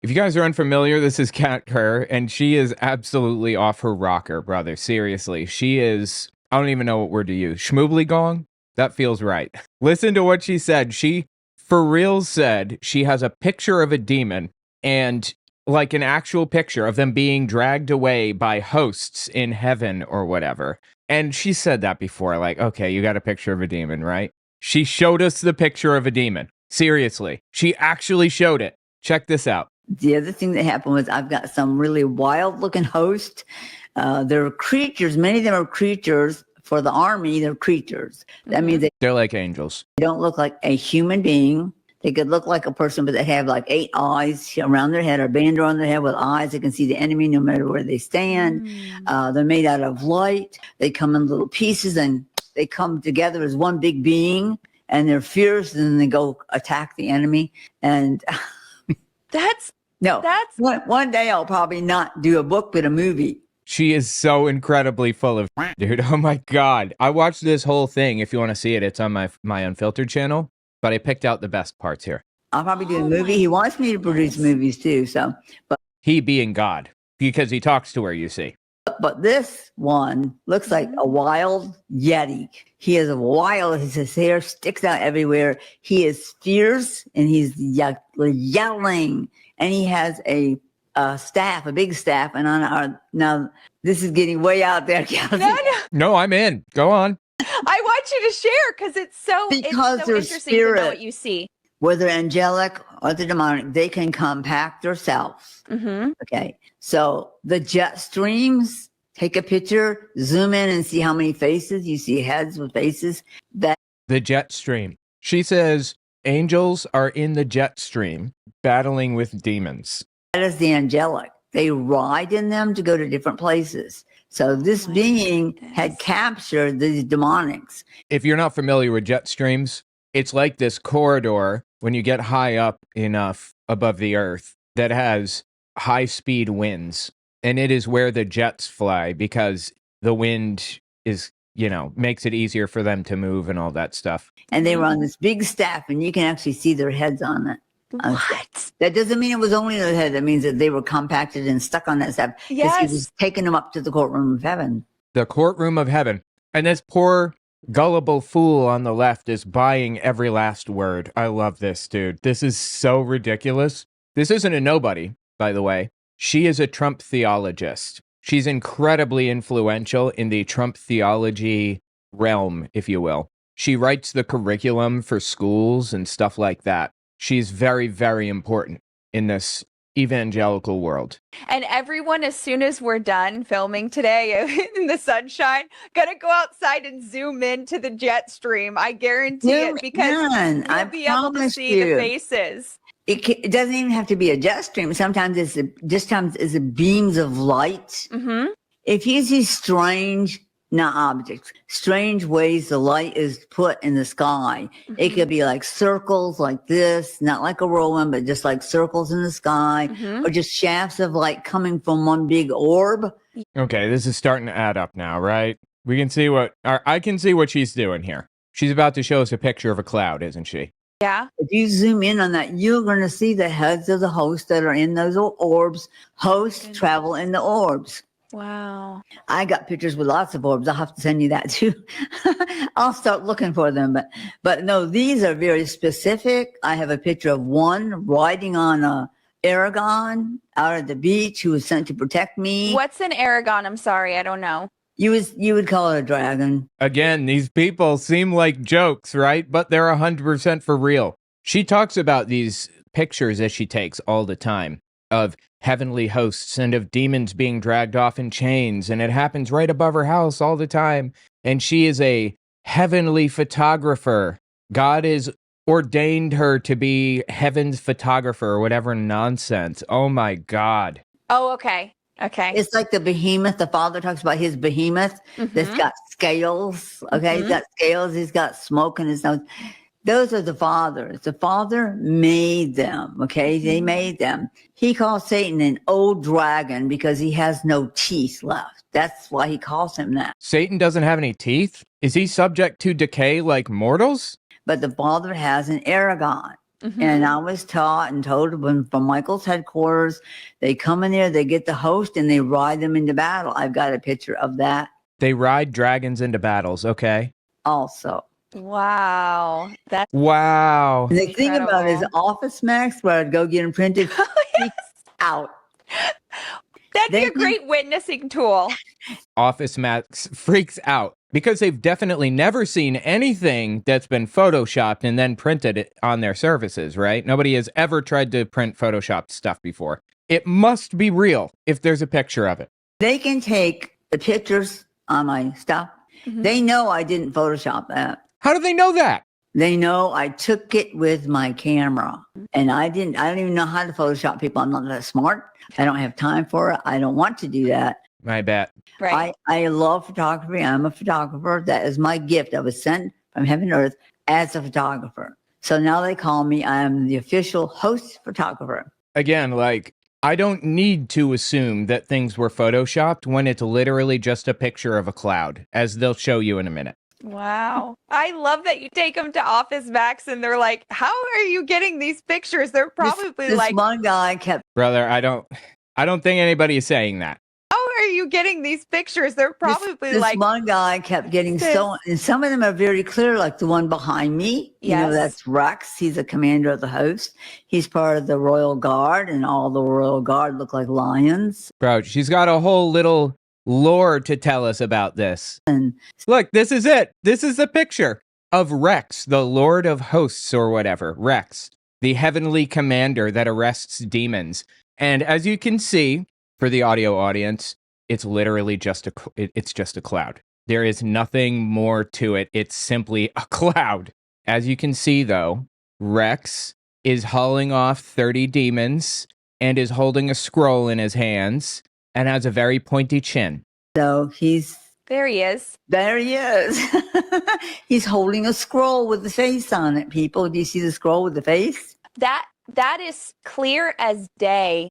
If you guys are unfamiliar, this is Kat Kerr, and she is absolutely off her rocker, brother. Seriously. She is, I don't even know what word to use. Schmoobly gong? That feels right. Listen to what she said. She, for real, said she has a picture of a demon and like an actual picture of them being dragged away by hosts in heaven or whatever. And she said that before, like, okay, you got a picture of a demon, right? She showed us the picture of a demon. Seriously. She actually showed it. Check this out. The other thing that happened was I've got some really wild looking hosts. They're creatures. Many of them are creatures. For the army, they're creatures. That means they're like angels. They don't look like a human being. They could look like a person, but they have like 8 eyes around their head, or band around their head with eyes. They can see the enemy no matter where they stand. They're made out of light. They come in little pieces and they come together as one big being, and they're fierce, and then they go attack the enemy. And that's one day I'll probably not do a book, but a movie. She is so incredibly full of dude. Oh my God. I watched this whole thing. If you want to see it, it's on my Unfiltered channel, but I picked out the best parts here. I'll probably do a movie. He wants me to produce movies too. So, but he being God, because he talks to her, you see. But this one looks like a wild Yeti. He is wild. His hair sticks out everywhere. He is fierce and he's yelling. And he has a staff, a big staff. And on our, now this is getting way out there. No, I'm in. Go on. I want you to share because it's so interesting spirit, to know what you see. Whether angelic or the demonic, they can compact themselves. Okay. So the jet streams, take a picture, zoom in and see how many faces. You see heads with faces. The jet stream. She says angels are in the jet stream battling with demons. That is the angelic. They ride in them to go to different places. So this being had captured these demonics. If you're not familiar with jet streams, it's like this corridor when you get high up enough above the earth that has high speed winds. And it is where the jets fly because the wind is, makes it easier for them to move and all that stuff. And they were on this big staff and you can actually see their heads on it. What? That doesn't mean it was only their head. That means that they were compacted and stuck on that staff. Yes. He was taking them up to the courtroom of heaven. The courtroom of heaven. And this poor gullible fool on the left is buying every last word. I love this, dude. This is so ridiculous. This isn't a nobody, by the way. She is a Trump theologist. She's incredibly influential in the Trump theology realm, if you will. She writes the curriculum for schools and stuff like that. She's very, very important in this evangelical world. And everyone, as soon as we're done filming today in the sunshine, gonna go outside and zoom into the jet stream. I guarantee it, because you'll be able to see the faces. It doesn't even have to be a jet stream. Sometimes it's beams of light. If you see strange, not objects, strange ways the light is put in the sky. It could be like circles like this, not like a whirlwind, but just like circles in the sky, or just shafts of light coming from one big orb. Okay, this is starting to add up now, right? We can see I can see what she's doing here. She's about to show us a picture of a cloud, isn't she? Yeah. If you zoom in on that, you're going to see the heads of the hosts that are in those orbs. Hosts travel in the orbs. Wow. I got pictures with lots of orbs. I'll have to send you that too. I'll start looking for them. But no, these are very specific. I have a picture of one riding on a Aragon out at the beach who was sent to protect me. What's an Aragon? I'm sorry, I don't know. You would call it a dragon. Again, these people seem like jokes, right? But they're 100% for real. She talks about these pictures that she takes all the time of heavenly hosts and of demons being dragged off in chains, and it happens right above her house all the time. And she is a heavenly photographer. God has ordained her to be heaven's photographer or whatever nonsense. Oh my God. Oh, okay. Okay. It's like the behemoth. The father talks about his behemoth that's got scales. Okay. He's got scales. He's got smoke in his nose. Those are the fathers. The father made them. Okay. They made them. He calls Satan an old dragon because he has no teeth left. That's why he calls him that. Satan doesn't have any teeth? Is he subject to decay like mortals? But the father has an Aragon. And I was taught and told when from Michael's headquarters, they come in there, they get the host, and they ride them into battle. I've got a picture of that. They ride dragons into battles. Okay. Also. Wow. That's wow. And the thing about his Office Max, where I'd go get them printed, freaks out. That'd be a great witnessing tool. Office Max freaks out because they've definitely never seen anything that's been photoshopped and then printed on their services, right? Nobody has ever tried to print photoshopped stuff before. It must be real if there's a picture of it. They can take the pictures on my stuff. They know I didn't Photoshop that. How do they know that? They know I took it with my camera, and I don't even know how to Photoshop people. I'm not that smart. I don't have time for it. I don't want to do that. I bet. Right. I love photography. I'm a photographer. That is my gift. I was sent from heaven and earth as a photographer. So now they call me, I'm the official host photographer. Again, like, I don't need to assume that things were photoshopped when it's literally just a picture of a cloud, as they'll show you in a minute. Wow. I love that you take them to Office Max and they're like, how are you getting these pictures? They're probably this one guy kept... Brother, I don't think anybody is saying that. How are you getting these pictures? They're probably this one guy kept getting stolen. And some of them are very clear, like the one behind me. Yes. You know, that's Rex. He's a commander of the host. He's part of the Royal Guard, and all the Royal Guard look like lions. Bro, she's got a whole little lore to tell us about this. And look, this is it. This is the picture of Rex, the Lord of Hosts or whatever. Rex, the heavenly commander that arrests demons. And as you can see, for the audio audience, it's literally just it's just a cloud. There is nothing more to it. It's simply a cloud. As you can see, though, Rex is hauling off 30 demons and is holding a scroll in his hands and has a very pointy chin. So there he is. There he is. He's holding a scroll with the face on it, people. Do you see the scroll with the face? That is clear as day.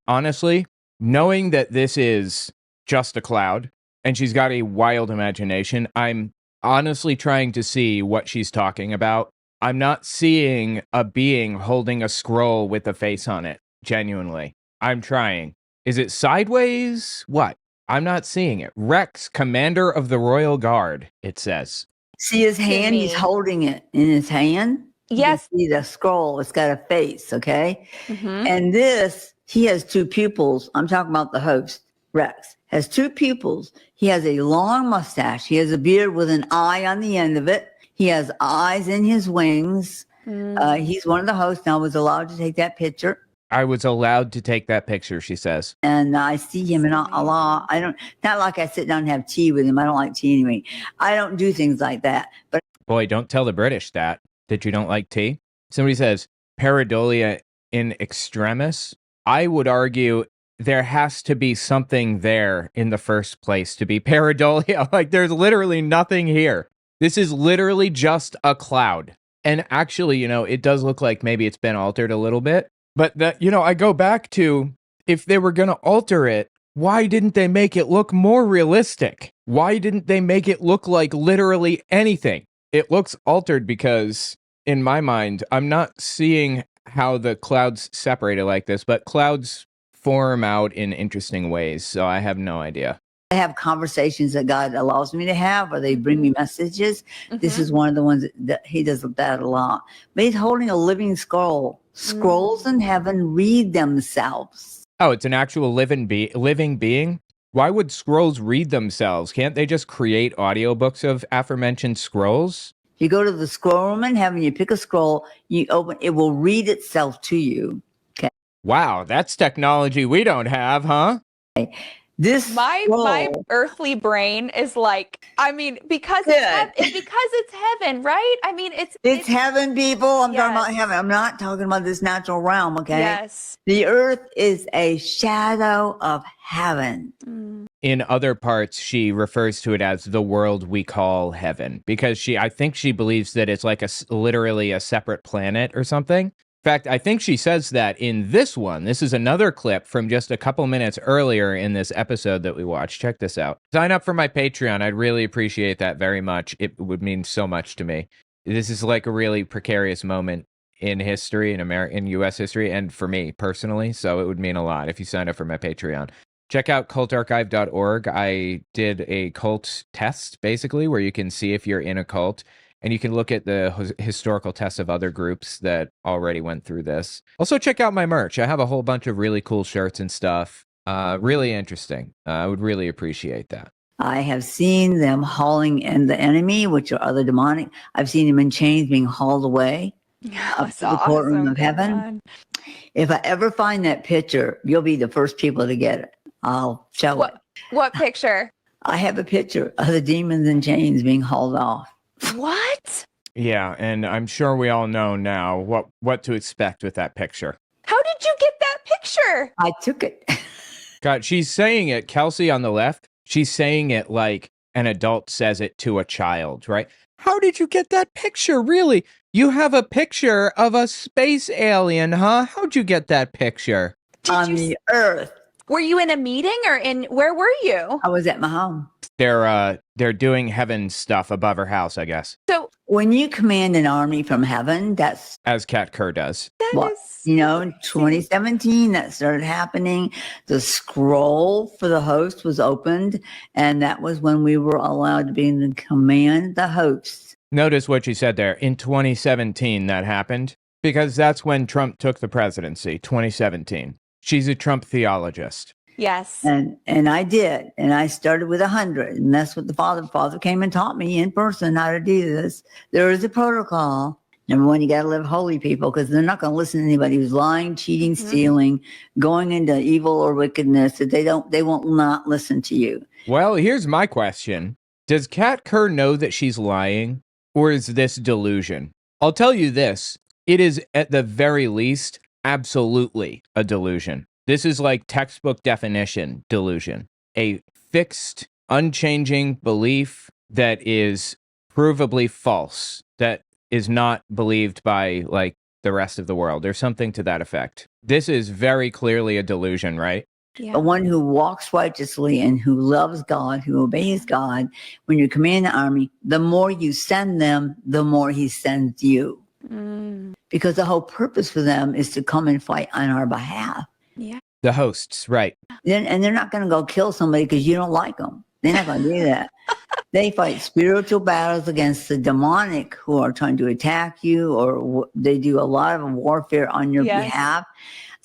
Honestly, knowing that this is just a cloud and she's got a wild imagination, I'm honestly trying to see what she's talking about. I'm not seeing a being holding a scroll with a face on it, genuinely. I'm trying. Is it sideways? What? I'm not seeing it. Rex, commander of the Royal Guard, it says. See his hand? He's holding it in his hand. Yes. You see the scroll. It's got a face, okay? And he has two pupils. I'm talking about the host, Rex. Has two pupils. He has a long mustache. He has a beard with an eye on the end of it. He has eyes in his wings. He's one of the hosts. Now I was allowed to take that picture. I was allowed to take that picture, she says. And I see him in a lot. Not like I sit down and have tea with him. I don't like tea anyway. I don't do things like that. But boy, don't tell the British that you don't like tea. Somebody says pareidolia in extremis. I would argue there has to be something there in the first place to be pareidolia. Like, there's literally nothing here. This is literally just a cloud. And actually, it does look like maybe it's been altered a little bit. But I go back to, if they were going to alter it, why didn't they make it look more realistic? Why didn't they make it look like literally anything? It looks altered because, in my mind, I'm not seeing how the clouds separated like this, but clouds form out in interesting ways, so I have no idea. I have conversations that God allows me to have, or they bring me messages. This is one of the ones that he does that a lot. But he's holding a living scroll. Scrolls in heaven read themselves. Oh, it's an actual living being? Why would scrolls read themselves? Can't they just create audiobooks of aforementioned scrolls? You go to the scroll room in heaven, you pick a scroll, you open, it will read itself to you. Okay. Wow, that's technology we don't have, huh? Okay. My earthly brain is like, because it's heaven, right? It's heaven, people. I'm talking about heaven. I'm not talking about this natural realm, okay? Yes. The earth is a shadow of heaven. In other parts, she refers to it as the world we call heaven, because I think she believes that it's like literally a separate planet or something. In fact, I think she says that in this one. This is another clip from just a couple minutes earlier in this episode that we watched. Check this out. Sign up for my Patreon. I'd really appreciate that very much. It would mean so much to me. This is like a really precarious moment in history, in U.S. history, and for me personally. So it would mean a lot if you sign up for my Patreon. Check out cultarchive.org. I did a cult test, basically, where you can see if you're in a cult, and you can look at the historical tests of other groups that already went through this. Also, check out my merch. I have a whole bunch of really cool shirts and stuff. Really interesting. I would really appreciate that. I have seen them hauling in the enemy, which are other demonic. I've seen them in chains being hauled away up to the courtroom of heaven. If I ever find that picture, you'll be the first people to get it. I'll show it. What picture? I have a picture of the demons in chains being hauled off. What? Yeah, and I'm sure we all know now what to expect with that picture. How did you get that picture? I took it. God, she's saying it, Kelsey on the left, she's saying it like an adult says it to a child, right? How did you get that picture, really? You have a picture of a space alien, huh? How'd you get that picture? On the earth. Were you in a meeting or where were you? I was at my home. They're doing heaven stuff above her house, I guess. So when you command an army from heaven, that's as Cat Kerr does. What, 2017 that started happening. The scroll for the host was opened, and that was when we were allowed to be in the command the hosts. Notice what she said there. In 2017 that happened, because that's when Trump took the presidency, 2017. She's a Trump theologist. Yes. And I did. And I started with 100. And that's what the father came and taught me in person how to do this. There is a protocol. Number one, you got to live holy, people, because they're not going to listen to anybody who's lying, cheating, stealing, going into evil or wickedness. That they won't not listen to you. Well, here's my question. Does Cat Kerr know that she's lying, or is this delusion? I'll tell you this. It is at the very least absolutely a delusion. This is like textbook definition delusion. A fixed, unchanging belief that is provably false, that is not believed by like the rest of the world. There's something to that effect. This is very clearly a delusion, right? Yeah. The one who walks righteously and who loves God, who obeys God, when you command the army, the more you send them, the more he sends you. Because the whole purpose for them is to come and fight on our behalf. Yeah. The hosts, right. And they're not going to go kill somebody because you don't like them. They're not going to do that. They fight spiritual battles against the demonic who are trying to attack you, or they do a lot of warfare on your behalf.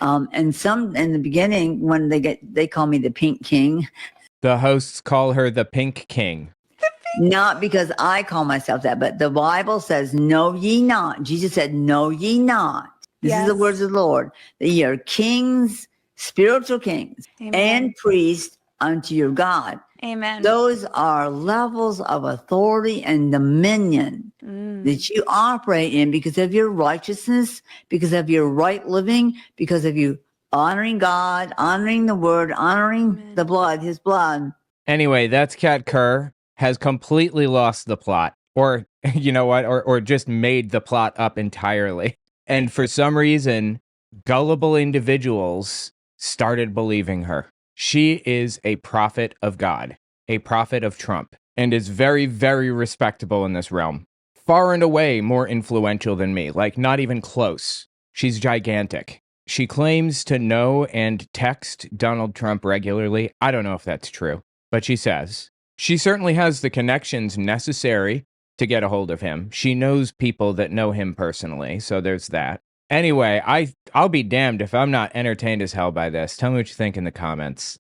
And some in the beginning, when they call me the Pink King. The hosts call her the Pink King. Not because I call myself that, but the Bible says, know ye not. Jesus said, know ye not. This is the words of the Lord. That ye are kings, spiritual kings, and priests unto your God. Amen. Those are levels of authority and dominion that you operate in because of your righteousness, because of your right living, because of you honoring God, honoring the word, honoring the blood, his blood. Anyway, that's Cat Kerr. Has completely lost the plot, or you know what, or just made the plot up entirely. And for some reason, gullible individuals started believing her. She is a prophet of God, a prophet of Trump, and is very, very respectable in this realm. Far and away more influential than me, like not even close. She's gigantic. She claims to know and text Donald Trump regularly. I don't know if that's true, but she says. She certainly has the connections necessary to get a hold of him. She knows people that know him personally, so there's that. Anyway, I'll be damned if I'm not entertained as hell by this. Tell me what you think in the comments.